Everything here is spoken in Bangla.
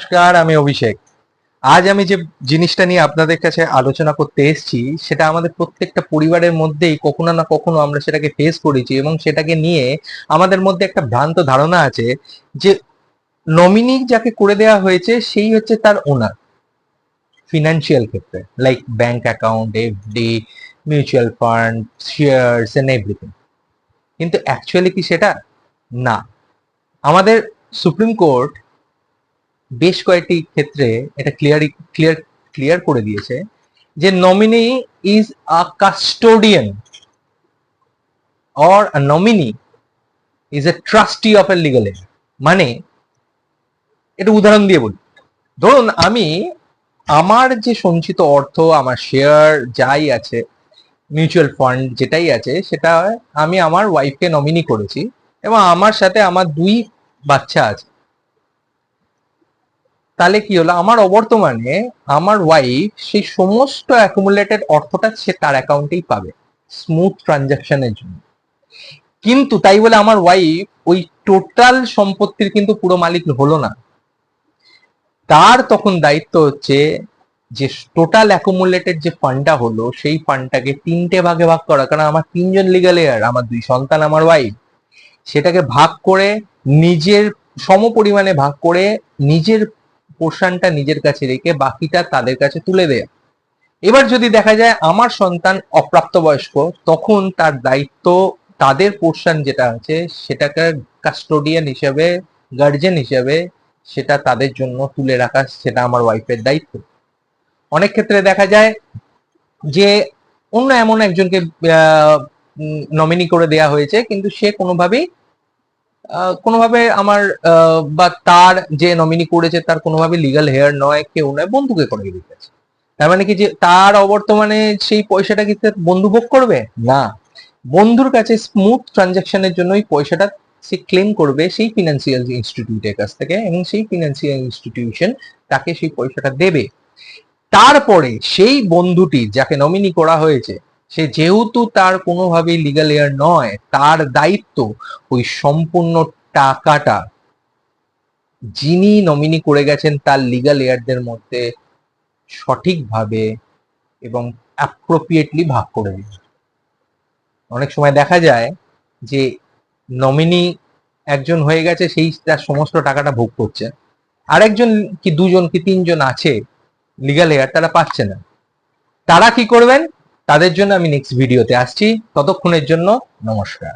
নমস্কার, আমি অভিষেক। আজ আমি যে জিনিসটা নিয়ে আপনাদের কাছে আলোচনা করতে এসেছি সেটা আমাদের প্রত্যেকটা পরিবারের মধ্যেই কখনো না কখনো আমরা সেটাকে ফেস করেছি, এবং সেটাকে নিয়ে আমাদের মধ্যে একটা ভ্রান্ত ধারণা আছে যে নমিনি যাকে করে দেওয়া হয়েছে সেই হচ্ছে তার ওনার, ফিনান্সিয়াল ক্ষেত্রে, like bank account, FD, mutual fund, shares and everything. কিন্তু অ্যাকচুয়ালি কি সেটা? না। আমাদের সুপ্রিম কোর্ট বেশ কয়েকটি ক্ষেত্রে এটা ক্লিয়ার করে দিয়েছে যে nominee is a custodian or a nominee is a trustee of a legal add. মানে এটা উদাহরণ দিয়ে বলি, ধরুন আমি আমার যে সঞ্চিত অর্থ, আমার শেয়ার যাই আছে, মিউচুয়াল ফান্ড যেটাই আছে, সেটা আমি আমার ওয়াইফকে নমিনি করেছি, এবং আমার সাথে আমার 2 বাচ্চা আছে। তাহলে কি হলো, আমার অবর্তমানে আমার ওয়াইফ সেই সমস্ত অ্যাকুমুলেটেড অর্থটা সে তার অ্যাকাউন্টেই পাবে স্মুথ ট্রানজাকশনের জন্য। কিন্তু তাই বলে আমার ওয়াইফ ওই টোটাল সম্পত্তির কিন্তু পুরো মালিক হলো না। তার তখন দায়িত্ব হচ্ছে যে টোটাল অ্যাকুমুলেটেড যে ফান্ডটা হলো সেই ফান্ডটাকে 3টে ভাগে ভাগ করা, কারণ আমার 3জন লিগাল হেয়ার, আমার 2 সন্তান, আমার ওয়াইফ, সেটাকে ভাগ করে নিজের সমপরিমাণে ভাগ করে নিজের পোর্শনটা নিজের কাছে রেখে বাকিটা তাদের কাছে তুলে দেয়া। এবার যদি দেখা যায় আমার সন্তান অপ্রাপ্তবয়স্ক, তখন তার দায়িত্ব তাদের পোর্শন যেটা আছে সেটাকে কাস্টোডিয়ান হিসেবে, গার্জেন হিসেবে সেটা তাদের জন্য তুলে রাখা, সেটা আমার ওয়াইফের দায়িত্ব। অনেক ক্ষেত্রে দেখা যায় যে অন্য এমন একজনকে নমিনি করে দেয়া হয়েছে, কিন্তু সে কোনোভাবে আমার বা তার যে নমিনি করেছে তার কোনোভাবে লিগাল হেয়ার নয়, কেউ নয়, বন্ধুকে করে দিতেছে। তার মানে কি যে তার অবর্তমানে সেই পয়সাটা কি বন্ধু ভোগ করবে না, বন্ধুর কাছে স্মুথ ট্রানজাকশনের জন্য ওই পয়সাটা সে ক্লেম করবে সেই ফিনান্সিয়াল ইনস্টিটিউটের কাছ থেকে, এবং সেই ফিনান্সিয়াল ইনস্টিটিউশন তাকে সেই পয়সাটা দেবে। তারপরে সেই বন্ধুটি যাকে নমিনি করা হয়েছে, সে যেহেতু তার কোনোভাবেই লিগাল হেয়ার নয়, তার দায়িত্ব ওই সম্পূর্ণ টাকাটা যিনি নমিনি করে গেছেন তার লিগাল হেয়ারদের মধ্যে সঠিকভাবে এবং অ্যাপ্রোপ্রিয়েটলি ভাগ করে দিবে। অনেক সময় দেখা যায় যে নমিনি একজন হয়ে গেছে, সেই তার সমস্ত টাকাটা ভোগ করছে, আরেকজন কি 2জন কি 3জন আছে লিগাল হেয়ার, তারা পাচ্ছে না। তারা কি করবেন, তাদের জন্য আমি নেক্সট ভিডিওতে আসছি। ততক্ষণের জন্য নমস্কার।